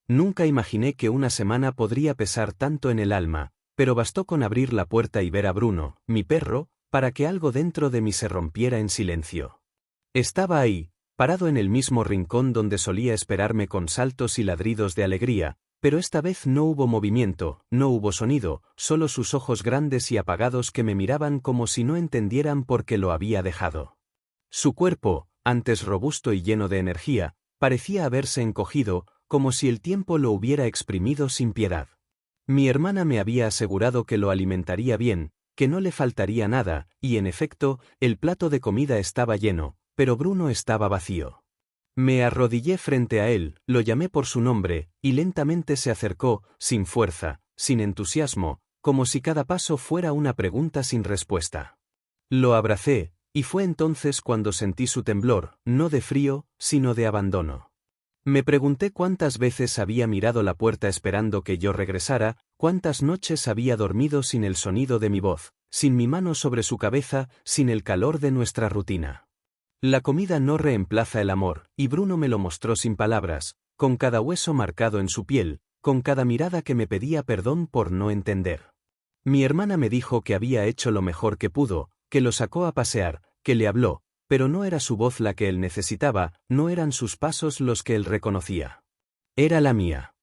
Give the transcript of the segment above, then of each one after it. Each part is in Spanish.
Nunca imaginé que una semana podría pesar tanto en el alma, pero bastó con abrir la puerta y ver a Bruno, mi perro, para que algo dentro de mí se rompiera en silencio. Estaba ahí, parado en el mismo rincón donde solía esperarme con saltos y ladridos de alegría, pero esta vez no hubo movimiento, no hubo sonido, solo sus ojos grandes y apagados que me miraban como si no entendieran por qué lo había dejado. Su cuerpo, antes robusto y lleno de energía, parecía haberse encogido, como si el tiempo lo hubiera exprimido sin piedad. Mi hermana me había asegurado que lo alimentaría bien, que no le faltaría nada, y en efecto, el plato de comida estaba lleno, pero Bruno estaba vacío. Me arrodillé frente a él, lo llamé por su nombre, y lentamente se acercó, sin fuerza, sin entusiasmo, como si cada paso fuera una pregunta sin respuesta. Lo abracé, y fue entonces cuando sentí su temblor, no de frío, sino de abandono. Me pregunté cuántas veces había mirado la puerta esperando que yo regresara, cuántas noches había dormido sin el sonido de mi voz, sin mi mano sobre su cabeza, sin el calor de nuestra rutina. La comida no reemplaza el amor, y Bruno me lo mostró sin palabras, con cada hueso marcado en su piel, con cada mirada que me pedía perdón por no entender. Mi hermana me dijo que había hecho lo mejor que pudo, que lo sacó a pasear, que le habló, pero no era su voz la que él necesitaba, no eran sus pasos los que él reconocía. Era la mía.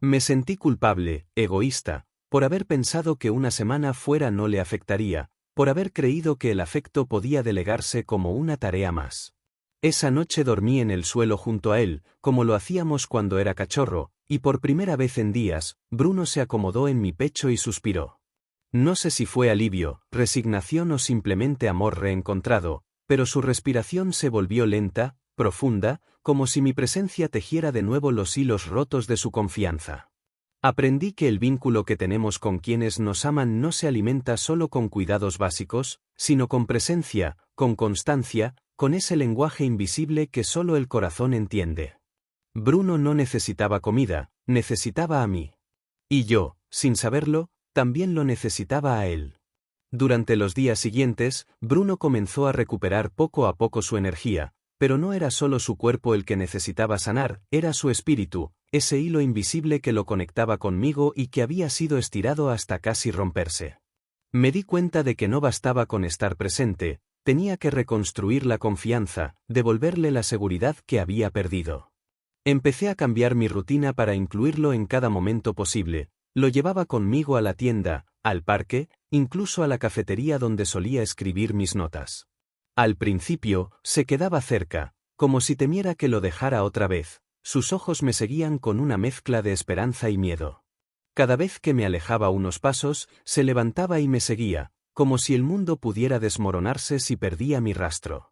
Me sentí culpable, egoísta, por haber pensado que una semana fuera no le afectaría, por haber creído que el afecto podía delegarse como una tarea más. Esa noche dormí en el suelo junto a él, como lo hacíamos cuando era cachorro, y por primera vez en días, Bruno se acomodó en mi pecho y suspiró. No sé si fue alivio, resignación o simplemente amor reencontrado, pero su respiración se volvió lenta, profunda, como si mi presencia tejiera de nuevo los hilos rotos de su confianza. Aprendí que el vínculo que tenemos con quienes nos aman no se alimenta solo con cuidados básicos, sino con presencia, con constancia, con ese lenguaje invisible que solo el corazón entiende. Bruno no necesitaba comida, necesitaba a mí. Y yo, sin saberlo, también lo necesitaba a él. Durante los días siguientes, Bruno comenzó a recuperar poco a poco su energía, pero no era solo su cuerpo el que necesitaba sanar, era su espíritu, ese hilo invisible que lo conectaba conmigo y que había sido estirado hasta casi romperse. Me di cuenta de que no bastaba con estar presente, tenía que reconstruir la confianza, devolverle la seguridad que había perdido. Empecé a cambiar mi rutina para incluirlo en cada momento posible, lo llevaba conmigo a la tienda, al parque, incluso a la cafetería donde solía escribir mis notas. Al principio, se quedaba cerca, como si temiera que lo dejara otra vez. Sus ojos me seguían con una mezcla de esperanza y miedo. Cada vez que me alejaba unos pasos, se levantaba y me seguía, como si el mundo pudiera desmoronarse si perdía mi rastro.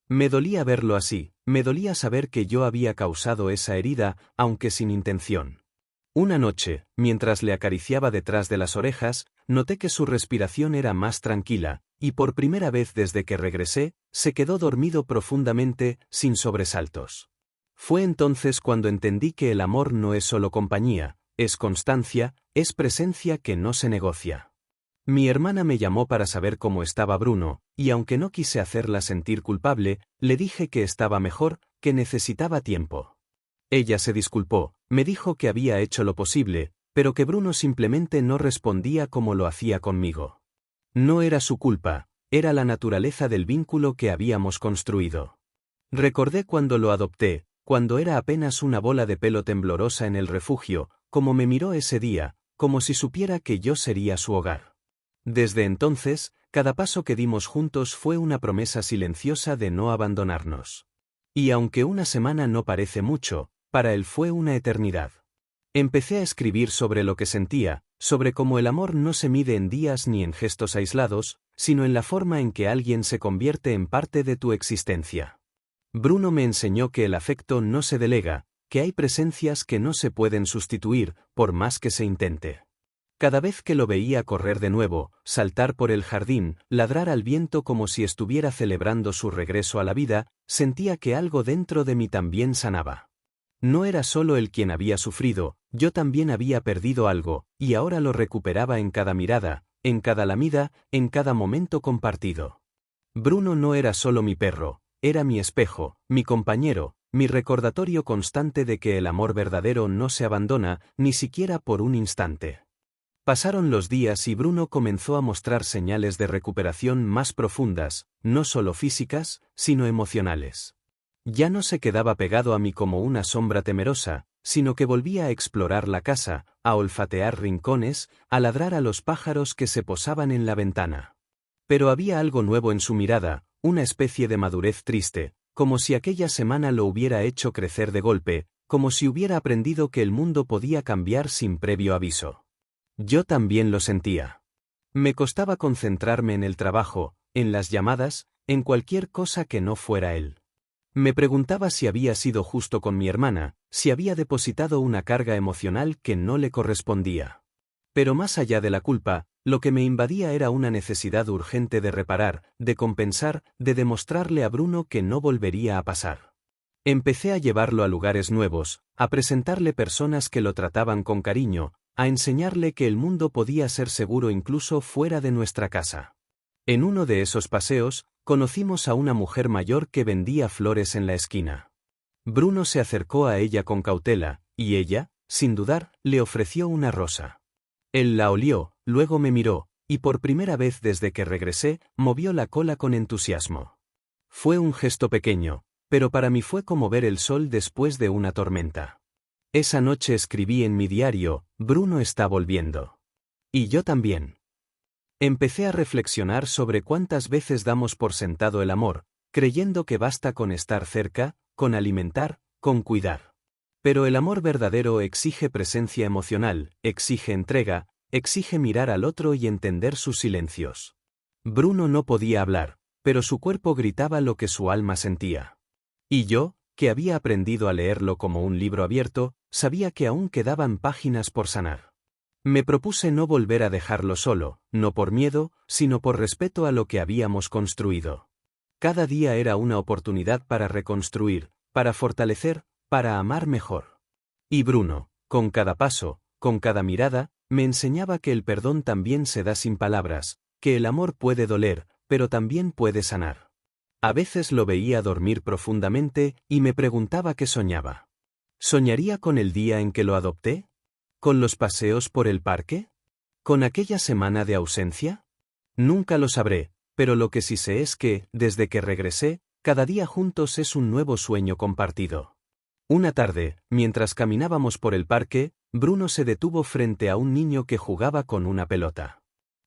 Me dolía verlo así, me dolía saber que yo había causado esa herida, aunque sin intención. Una noche, mientras le acariciaba detrás de las orejas, noté que su respiración era más tranquila, y por primera vez desde que regresé, se quedó dormido profundamente, sin sobresaltos. Fue entonces cuando entendí que el amor no es solo compañía, es constancia, es presencia que no se negocia. Mi hermana me llamó para saber cómo estaba Bruno, y aunque no quise hacerla sentir culpable, le dije que estaba mejor, que necesitaba tiempo. Ella se disculpó, me dijo que había hecho lo posible, pero que Bruno simplemente no respondía como lo hacía conmigo. No era su culpa, era la naturaleza del vínculo que habíamos construido. Recordé cuando lo adopté, cuando era apenas una bola de pelo temblorosa en el refugio, como me miró ese día, como si supiera que yo sería su hogar. Desde entonces, cada paso que dimos juntos fue una promesa silenciosa de no abandonarnos. Y aunque una semana no parece mucho, para él fue una eternidad. Empecé a escribir sobre lo que sentía, sobre cómo el amor no se mide en días ni en gestos aislados, sino en la forma en que alguien se convierte en parte de tu existencia. Bruno me enseñó que el afecto no se delega, que hay presencias que no se pueden sustituir, por más que se intente. Cada vez que lo veía correr de nuevo, saltar por el jardín, ladrar al viento como si estuviera celebrando su regreso a la vida, sentía que algo dentro de mí también sanaba. No era solo él quien había sufrido, yo también había perdido algo, y ahora lo recuperaba en cada mirada, en cada lamida, en cada momento compartido. Bruno no era solo mi perro, era mi espejo, mi compañero, mi recordatorio constante de que el amor verdadero no se abandona, ni siquiera por un instante. Pasaron los días y Bruno comenzó a mostrar señales de recuperación más profundas, no solo físicas, sino emocionales. Ya no se quedaba pegado a mí como una sombra temerosa, sino que volvía a explorar la casa, a olfatear rincones, a ladrar a los pájaros que se posaban en la ventana. Pero había algo nuevo en su mirada, una especie de madurez triste, como si aquella semana lo hubiera hecho crecer de golpe, como si hubiera aprendido que el mundo podía cambiar sin previo aviso. Yo también lo sentía. Me costaba concentrarme en el trabajo, en las llamadas, en cualquier cosa que no fuera él. Me preguntaba si había sido justo con mi hermana, si había depositado una carga emocional que no le correspondía. Pero más allá de la culpa, lo que me invadía era una necesidad urgente de reparar, de compensar, de demostrarle a Bruno que no volvería a pasar. Empecé a llevarlo a lugares nuevos, a presentarle personas que lo trataban con cariño, a enseñarle que el mundo podía ser seguro incluso fuera de nuestra casa. En uno de esos paseos, conocimos a una mujer mayor que vendía flores en la esquina. Bruno se acercó a ella con cautela, y ella, sin dudar, le ofreció una rosa. Él la olió, luego me miró, y por primera vez desde que regresé, movió la cola con entusiasmo. Fue un gesto pequeño, pero para mí fue como ver el sol después de una tormenta. Esa noche escribí en mi diario, Bruno está volviendo. Y yo también. Empecé a reflexionar sobre cuántas veces damos por sentado el amor, creyendo que basta con estar cerca, con alimentar, con cuidar. Pero el amor verdadero exige presencia emocional, exige entrega, exige mirar al otro y entender sus silencios. Bruno no podía hablar, pero su cuerpo gritaba lo que su alma sentía. Y yo, que había aprendido a leerlo como un libro abierto, sabía que aún quedaban páginas por sanar. Me propuse no volver a dejarlo solo, no por miedo, sino por respeto a lo que habíamos construido. Cada día era una oportunidad para reconstruir, para fortalecer, para amar mejor. Y Bruno, con cada paso, con cada mirada, me enseñaba que el perdón también se da sin palabras, que el amor puede doler, pero también puede sanar. A veces lo veía dormir profundamente y me preguntaba qué soñaba. ¿Soñaría con el día en que lo adopté? ¿Con los paseos por el parque? ¿Con aquella semana de ausencia? Nunca lo sabré, pero lo que sí sé es que, desde que regresé, cada día juntos es un nuevo sueño compartido. Una tarde, mientras caminábamos por el parque, Bruno se detuvo frente a un niño que jugaba con una pelota.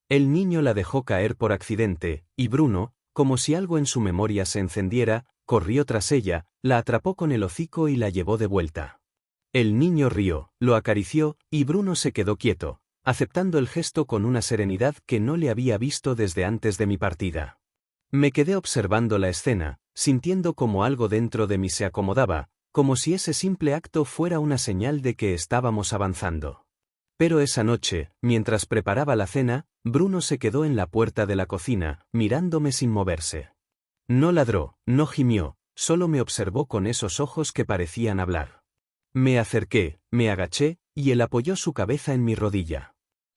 El niño la dejó caer por accidente, y Bruno, como si algo en su memoria se encendiera, corrió tras ella, la atrapó con el hocico y la llevó de vuelta. El niño rió, lo acarició, y Bruno se quedó quieto, aceptando el gesto con una serenidad que no le había visto desde antes de mi partida. Me quedé observando la escena, sintiendo como algo dentro de mí se acomodaba, como si ese simple acto fuera una señal de que estábamos avanzando. Pero esa noche, mientras preparaba la cena, Bruno se quedó en la puerta de la cocina, mirándome sin moverse. No ladró, no gimió, solo me observó con esos ojos que parecían hablar. Me acerqué, me agaché, y él apoyó su cabeza en mi rodilla.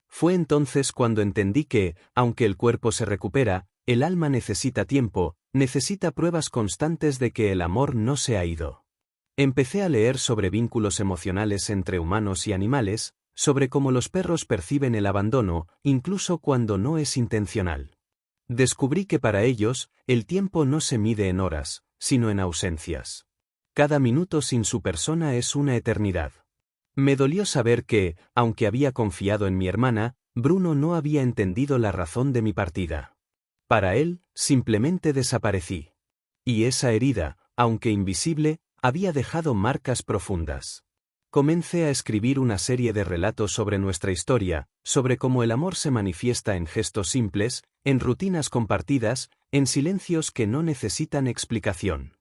Fue entonces cuando entendí que, aunque el cuerpo se recupera, el alma necesita tiempo, necesita pruebas constantes de que el amor no se ha ido. Empecé a leer sobre vínculos emocionales entre humanos y animales, sobre cómo los perros perciben el abandono, incluso cuando no es intencional. Descubrí que para ellos, el tiempo no se mide en horas, sino en ausencias. Cada minuto sin su persona es una eternidad. Me dolió saber que, aunque había confiado en mi hermana, Bruno no había entendido la razón de mi partida. Para él, simplemente desaparecí. Y esa herida, aunque invisible, había dejado marcas profundas. Comencé a escribir una serie de relatos sobre nuestra historia, sobre cómo el amor se manifiesta en gestos simples, en rutinas compartidas, en silencios que no necesitan explicación.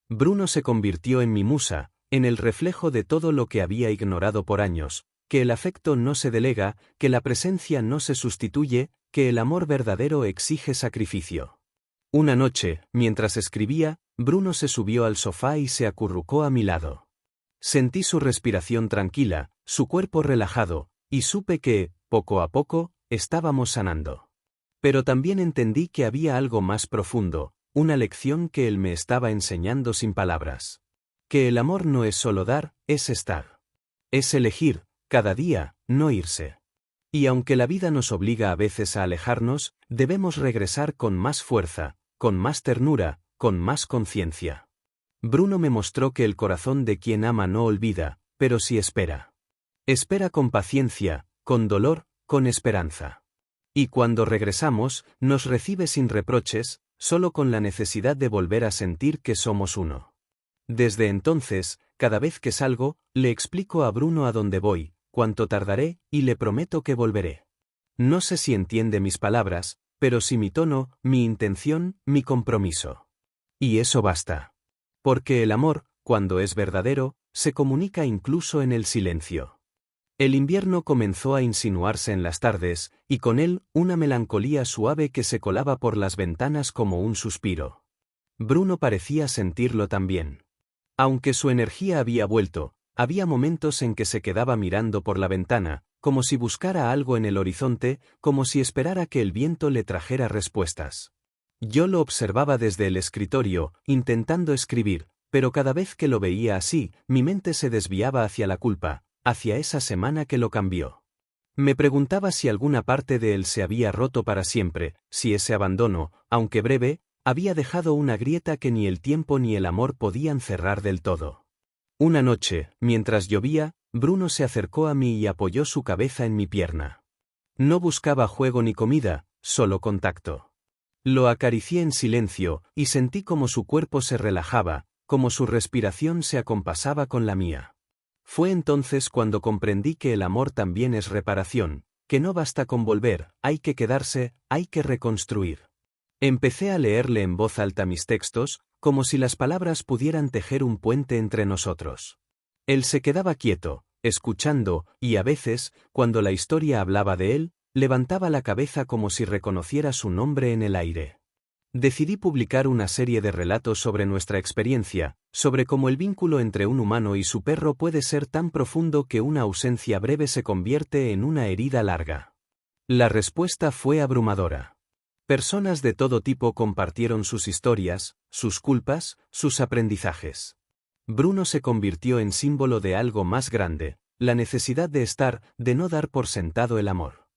Bruno se convirtió en mi musa, en el reflejo de todo lo que había ignorado por años, que el afecto no se delega, que la presencia no se sustituye, que el amor verdadero exige sacrificio. Una noche, mientras escribía, Bruno se subió al sofá y se acurrucó a mi lado. Sentí su respiración tranquila, su cuerpo relajado, y supe que, poco a poco, estábamos sanando. Pero también entendí que había algo más profundo, una lección que él me estaba enseñando sin palabras. Que el amor no es solo dar, es estar. Es elegir, cada día, no irse. Y aunque la vida nos obliga a veces a alejarnos, debemos regresar con más fuerza, con más ternura, con más conciencia. Bruno me mostró que el corazón de quien ama no olvida, pero sí espera. Espera con paciencia, con dolor, con esperanza. Y cuando regresamos, nos recibe sin reproches, solo con la necesidad de volver a sentir que somos uno. Desde entonces, cada vez que salgo, le explico a Bruno a dónde voy, cuánto tardaré, y le prometo que volveré. No sé si entiende mis palabras, pero sí mi tono, mi intención, mi compromiso. Y eso basta. Porque el amor, cuando es verdadero, se comunica incluso en el silencio. El invierno comenzó a insinuarse en las tardes, y con él una melancolía suave que se colaba por las ventanas como un suspiro. Bruno parecía sentirlo también. Aunque su energía había vuelto, había momentos en que se quedaba mirando por la ventana, como si buscara algo en el horizonte, como si esperara que el viento le trajera respuestas. Yo lo observaba desde el escritorio, intentando escribir, pero cada vez que lo veía así, mi mente se desviaba hacia la culpa, hacia esa semana que lo cambió. Me preguntaba si alguna parte de él se había roto para siempre, si ese abandono, aunque breve, había dejado una grieta que ni el tiempo ni el amor podían cerrar del todo. Una noche, mientras llovía, Bruno se acercó a mí y apoyó su cabeza en mi pierna. No buscaba juego ni comida, solo contacto. Lo acaricié en silencio, y sentí como su cuerpo se relajaba, como su respiración se acompasaba con la mía. Fue entonces cuando comprendí que el amor también es reparación, que no basta con volver, hay que quedarse, hay que reconstruir. Empecé a leerle en voz alta mis textos, como si las palabras pudieran tejer un puente entre nosotros. Él se quedaba quieto, escuchando, y a veces, cuando la historia hablaba de él, levantaba la cabeza como si reconociera su nombre en el aire. Decidí publicar una serie de relatos sobre nuestra experiencia, sobre cómo el vínculo entre un humano y su perro puede ser tan profundo que una ausencia breve se convierte en una herida larga. La respuesta fue abrumadora. Personas de todo tipo compartieron sus historias, sus culpas, sus aprendizajes. Bruno se convirtió en símbolo de algo más grande, la necesidad de estar, de no dar por sentado el amor.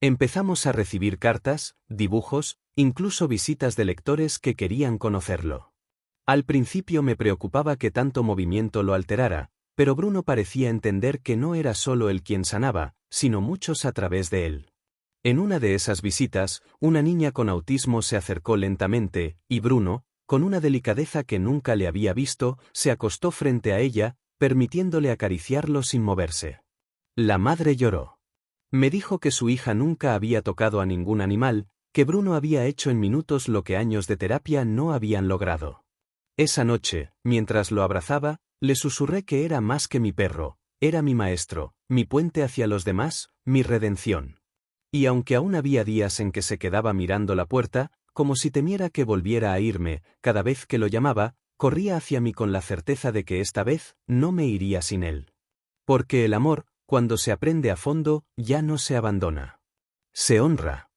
Empezamos a recibir cartas, dibujos, incluso visitas de lectores que querían conocerlo. Al principio me preocupaba que tanto movimiento lo alterara, pero Bruno parecía entender que no era solo él quien sanaba, sino muchos a través de él. En una de esas visitas, una niña con autismo se acercó lentamente, y Bruno, con una delicadeza que nunca le había visto, se acostó frente a ella, permitiéndole acariciarlo sin moverse. La madre lloró. Me dijo que su hija nunca había tocado a ningún animal, que Bruno había hecho en minutos lo que años de terapia no habían logrado. Esa noche, mientras lo abrazaba, le susurré que era más que mi perro, era mi maestro, mi puente hacia los demás, mi redención. Y aunque aún había días en que se quedaba mirando la puerta, como si temiera que volviera a irme, cada vez que lo llamaba, corría hacia mí con la certeza de que esta vez no me iría sin él. Porque el amor, cuando se aprende a fondo, ya no se abandona. Se honra.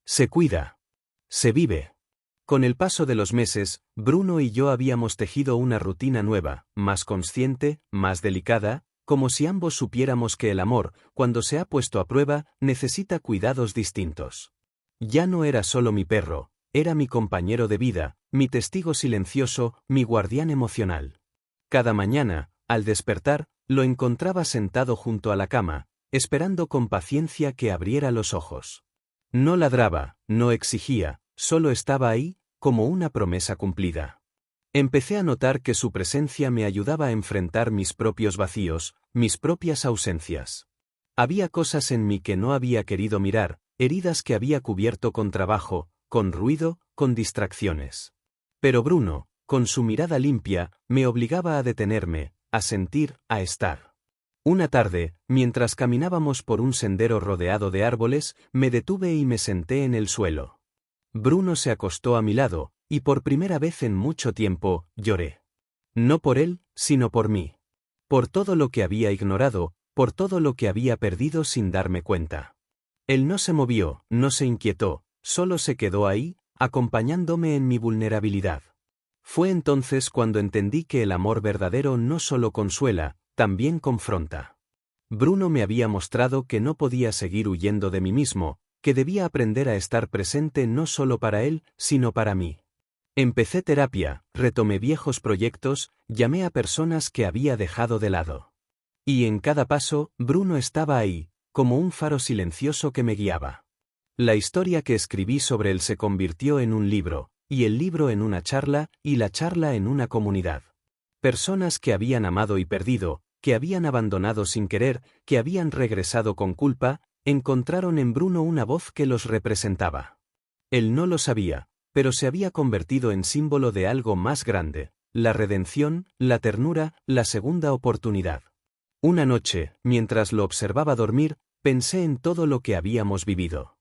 Se cuida. Se vive. Con el paso de los meses, Bruno y yo habíamos tejido una rutina nueva, más consciente, más delicada, como si ambos supiéramos que el amor, cuando se ha puesto a prueba, necesita cuidados distintos. Ya no era solo mi perro, era mi compañero de vida, mi testigo silencioso, mi guardián emocional. Cada mañana, al despertar, lo encontraba sentado junto a la cama, esperando con paciencia que abriera los ojos. No ladraba, no exigía, solo estaba ahí, como una promesa cumplida. Empecé a notar que su presencia me ayudaba a enfrentar mis propios vacíos, mis propias ausencias. Había cosas en mí que no había querido mirar, heridas que había cubierto con trabajo, con ruido, con distracciones. Pero Bruno, con su mirada limpia, me obligaba a detenerme, a sentir, a estar. Una tarde, mientras caminábamos por un sendero rodeado de árboles, me detuve y me senté en el suelo. Bruno se acostó a mi lado, y por primera vez en mucho tiempo, lloré. No por él, sino por mí. Por todo lo que había ignorado, por todo lo que había perdido sin darme cuenta. Él no se movió, no se inquietó, solo se quedó ahí, acompañándome en mi vulnerabilidad. Fue entonces cuando entendí que el amor verdadero no solo consuela, también confronta. Bruno me había mostrado que no podía seguir huyendo de mí mismo, que debía aprender a estar presente no solo para él, sino para mí. Empecé terapia, retomé viejos proyectos, llamé a personas que había dejado de lado. Y en cada paso, Bruno estaba ahí, como un faro silencioso que me guiaba. La historia que escribí sobre él se convirtió en un libro, y el libro en una charla, y la charla en una comunidad. Personas que habían amado y perdido, que habían abandonado sin querer, que habían regresado con culpa, encontraron en Bruno una voz que los representaba. Él no lo sabía, pero se había convertido en símbolo de algo más grande, la redención, la ternura, la segunda oportunidad. Una noche, mientras lo observaba dormir, pensé en todo lo que habíamos vivido.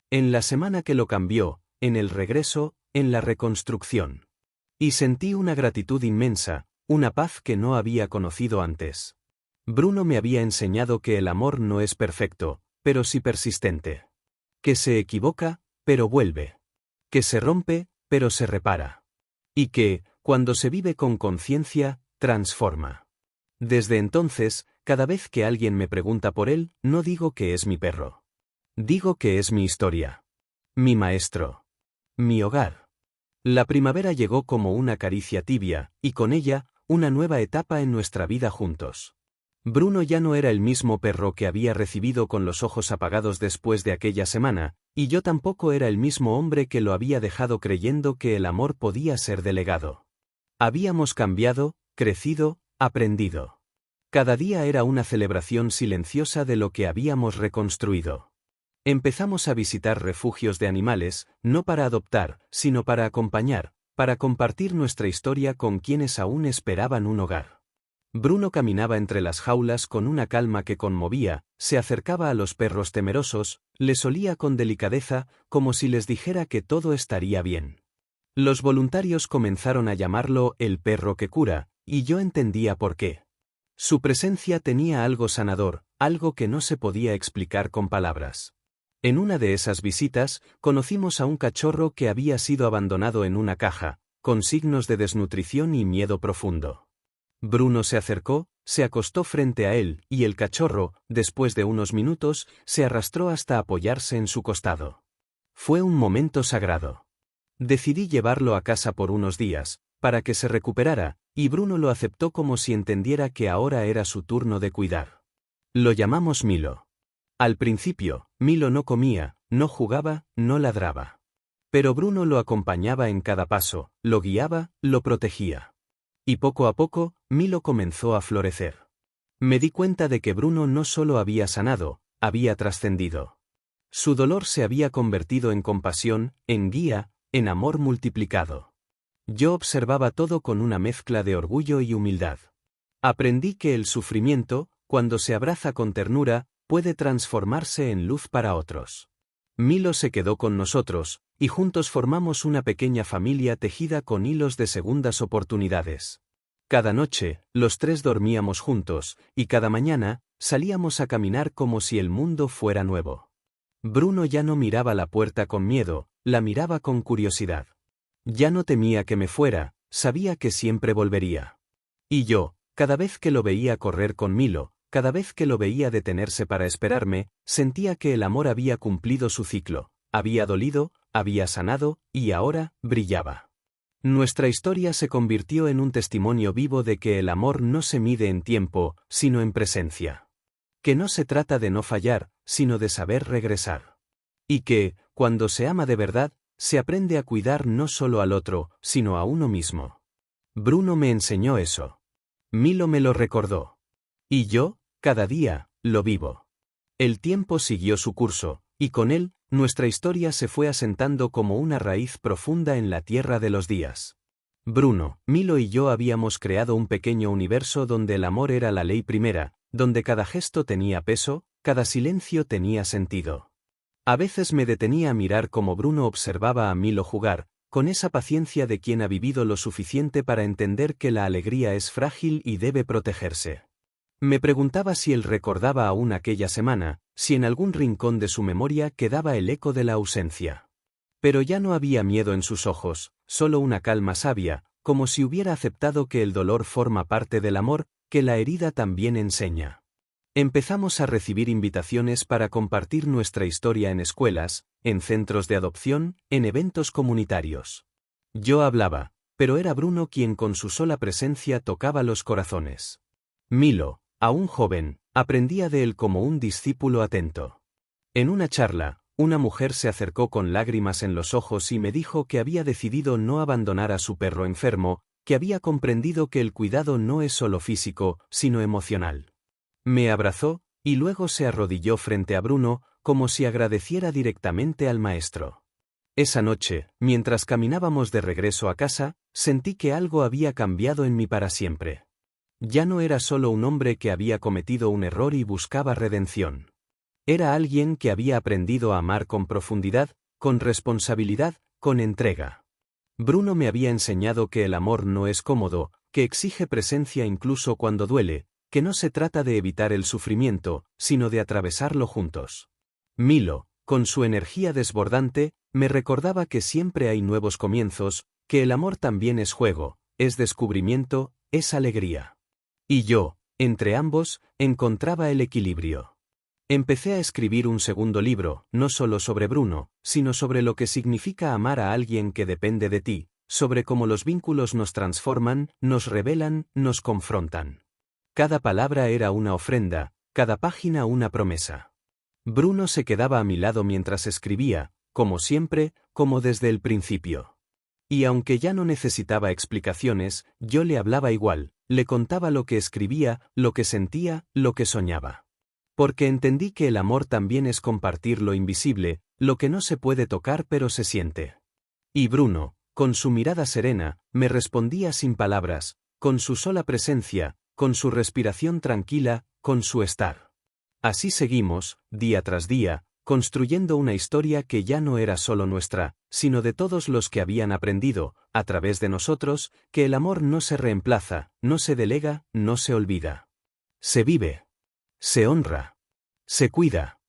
En la semana que lo cambió, en el regreso, en la reconstrucción. Y sentí una gratitud inmensa, una paz que no había conocido antes. Bruno me había enseñado que el amor no es perfecto, pero sí persistente. Que se equivoca, pero vuelve. Que se rompe, pero se repara. Y que, cuando se vive con conciencia, transforma. Desde entonces, cada vez que alguien me pregunta por él, no digo que es mi perro. Digo que es mi historia. Mi maestro. Mi hogar. La primavera llegó como una caricia tibia, y con ella, una nueva etapa en nuestra vida juntos. Bruno ya no era el mismo perro que había recibido con los ojos apagados después de aquella semana, y yo tampoco era el mismo hombre que lo había dejado creyendo que el amor podía ser delegado. Habíamos cambiado, crecido, aprendido. Cada día era una celebración silenciosa de lo que habíamos reconstruido. Empezamos a visitar refugios de animales, no para adoptar, sino para acompañar, para compartir nuestra historia con quienes aún esperaban un hogar. Bruno caminaba entre las jaulas con una calma que conmovía, se acercaba a los perros temerosos, les olía con delicadeza, como si les dijera que todo estaría bien. Los voluntarios comenzaron a llamarlo el perro que cura, y yo entendía por qué. Su presencia tenía algo sanador, algo que no se podía explicar con palabras. En una de esas visitas, conocimos a un cachorro que había sido abandonado en una caja, con signos de desnutrición y miedo profundo. Bruno se acercó, se acostó frente a él, y el cachorro, después de unos minutos, se arrastró hasta apoyarse en su costado. Fue un momento sagrado. Decidí llevarlo a casa por unos días, para que se recuperara, y Bruno lo aceptó como si entendiera que ahora era su turno de cuidar. Lo llamamos Milo. Al principio, Milo no comía, no jugaba, no ladraba. Pero Bruno lo acompañaba en cada paso, lo guiaba, lo protegía. Y poco a poco, Milo comenzó a florecer. Me di cuenta de que Bruno no solo había sanado, había trascendido. Su dolor se había convertido en compasión, en guía, en amor multiplicado. Yo observaba todo con una mezcla de orgullo y humildad. Aprendí que el sufrimiento, cuando se abraza con ternura, puede transformarse en luz para otros. Milo se quedó con nosotros, y juntos formamos una pequeña familia tejida con hilos de segundas oportunidades. Cada noche, los tres dormíamos juntos, y cada mañana, salíamos a caminar como si el mundo fuera nuevo. Bruno ya no miraba la puerta con miedo, la miraba con curiosidad. Ya no temía que me fuera, sabía que siempre volvería. Y yo, cada vez que lo veía correr con Milo, cada vez que lo veía detenerse para esperarme, sentía que el amor había cumplido su ciclo, había dolido, había sanado, y ahora, brillaba. Nuestra historia se convirtió en un testimonio vivo de que el amor no se mide en tiempo, sino en presencia. Que no se trata de no fallar, sino de saber regresar. Y que, cuando se ama de verdad, se aprende a cuidar no solo al otro, sino a uno mismo. Bruno me enseñó eso. Milo me lo recordó. Y yo, cada día, lo vivo. El tiempo siguió su curso, y con él, nuestra historia se fue asentando como una raíz profunda en la tierra de los días. Bruno, Milo y yo habíamos creado un pequeño universo donde el amor era la ley primera, donde cada gesto tenía peso, cada silencio tenía sentido. A veces me detenía a mirar cómo Bruno observaba a Milo jugar, con esa paciencia de quien ha vivido lo suficiente para entender que la alegría es frágil y debe protegerse. Me preguntaba si él recordaba aún aquella semana, si en algún rincón de su memoria quedaba el eco de la ausencia. Pero ya no había miedo en sus ojos, solo una calma sabia, como si hubiera aceptado que el dolor forma parte del amor, que la herida también enseña. Empezamos a recibir invitaciones para compartir nuestra historia en escuelas, en centros de adopción, en eventos comunitarios. Yo hablaba, pero era Bruno quien con su sola presencia tocaba los corazones. Milo, aún joven, aprendía de él como un discípulo atento. En una charla, una mujer se acercó con lágrimas en los ojos y me dijo que había decidido no abandonar a su perro enfermo, que había comprendido que el cuidado no es solo físico, sino emocional. Me abrazó, y luego se arrodilló frente a Bruno, como si agradeciera directamente al maestro. Esa noche, mientras caminábamos de regreso a casa, sentí que algo había cambiado en mí para siempre. Ya no era solo un hombre que había cometido un error y buscaba redención. Era alguien que había aprendido a amar con profundidad, con responsabilidad, con entrega. Bruno me había enseñado que el amor no es cómodo, que exige presencia incluso cuando duele, que no se trata de evitar el sufrimiento, sino de atravesarlo juntos. Milo, con su energía desbordante, me recordaba que siempre hay nuevos comienzos, que el amor también es juego, es descubrimiento, es alegría. Y yo, entre ambos, encontraba el equilibrio. Empecé a escribir un segundo libro, no solo sobre Bruno, sino sobre lo que significa amar a alguien que depende de ti, sobre cómo los vínculos nos transforman, nos revelan, nos confrontan. Cada palabra era una ofrenda, cada página una promesa. Bruno se quedaba a mi lado mientras escribía, como siempre, como desde el principio. Y aunque ya no necesitaba explicaciones, yo le hablaba igual, le contaba lo que escribía, lo que sentía, lo que soñaba. Porque entendí que el amor también es compartir lo invisible, lo que no se puede tocar pero se siente. Y Bruno, con su mirada serena, me respondía sin palabras, con su sola presencia, con su respiración tranquila, con su estar. Así seguimos, día tras día, construyendo una historia que ya no era solo nuestra, sino de todos los que habían aprendido, a través de nosotros, que el amor no se reemplaza, no se delega, no se olvida. Se vive. Se honra. Se cuida.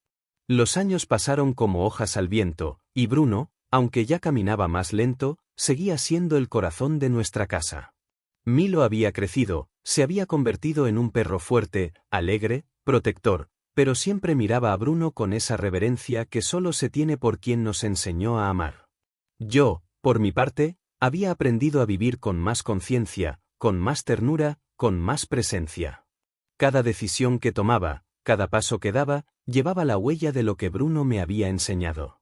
Los años pasaron como hojas al viento, y Bruno, aunque ya caminaba más lento, seguía siendo el corazón de nuestra casa. Milo había crecido, se había convertido en un perro fuerte, alegre, protector, pero siempre miraba a Bruno con esa reverencia que solo se tiene por quien nos enseñó a amar. Yo, por mi parte, había aprendido a vivir con más conciencia, con más ternura, con más presencia. Cada decisión que tomaba, cada paso que daba, llevaba la huella de lo que Bruno me había enseñado.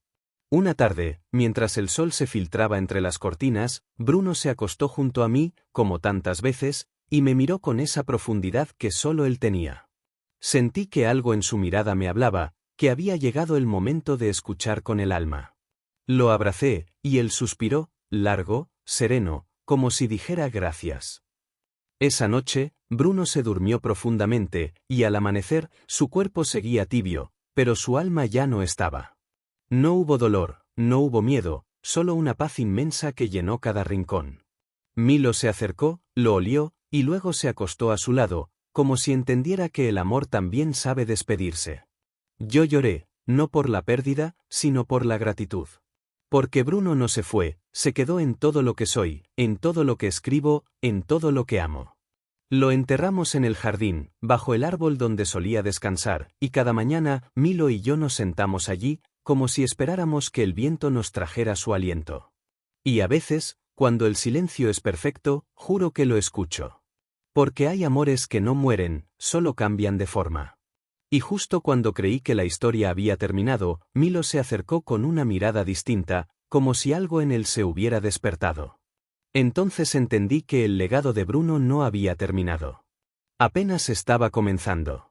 Una tarde, mientras el sol se filtraba entre las cortinas, Bruno se acostó junto a mí, como tantas veces, y me miró con esa profundidad que solo él tenía. Sentí que algo en su mirada me hablaba, que había llegado el momento de escuchar con el alma. Lo abracé, y él suspiró, largo, sereno, como si dijera gracias. Esa noche, Bruno se durmió profundamente, y al amanecer, su cuerpo seguía tibio, pero su alma ya no estaba. No hubo dolor, no hubo miedo, solo una paz inmensa que llenó cada rincón. Milo se acercó, lo olió, y luego se acostó a su lado, como si entendiera que el amor también sabe despedirse. Yo lloré, no por la pérdida, sino por la gratitud. Porque Bruno no se fue, se quedó en todo lo que soy, en todo lo que escribo, en todo lo que amo. Lo enterramos en el jardín, bajo el árbol donde solía descansar, y cada mañana, Milo y yo nos sentamos allí, como si esperáramos que el viento nos trajera su aliento. Y a veces, cuando el silencio es perfecto, juro que lo escucho. Porque hay amores que no mueren, solo cambian de forma. Y justo cuando creí que la historia había terminado, Milo se acercó con una mirada distinta, como si algo en él se hubiera despertado. Entonces entendí que el legado de Bruno no había terminado. Apenas estaba comenzando.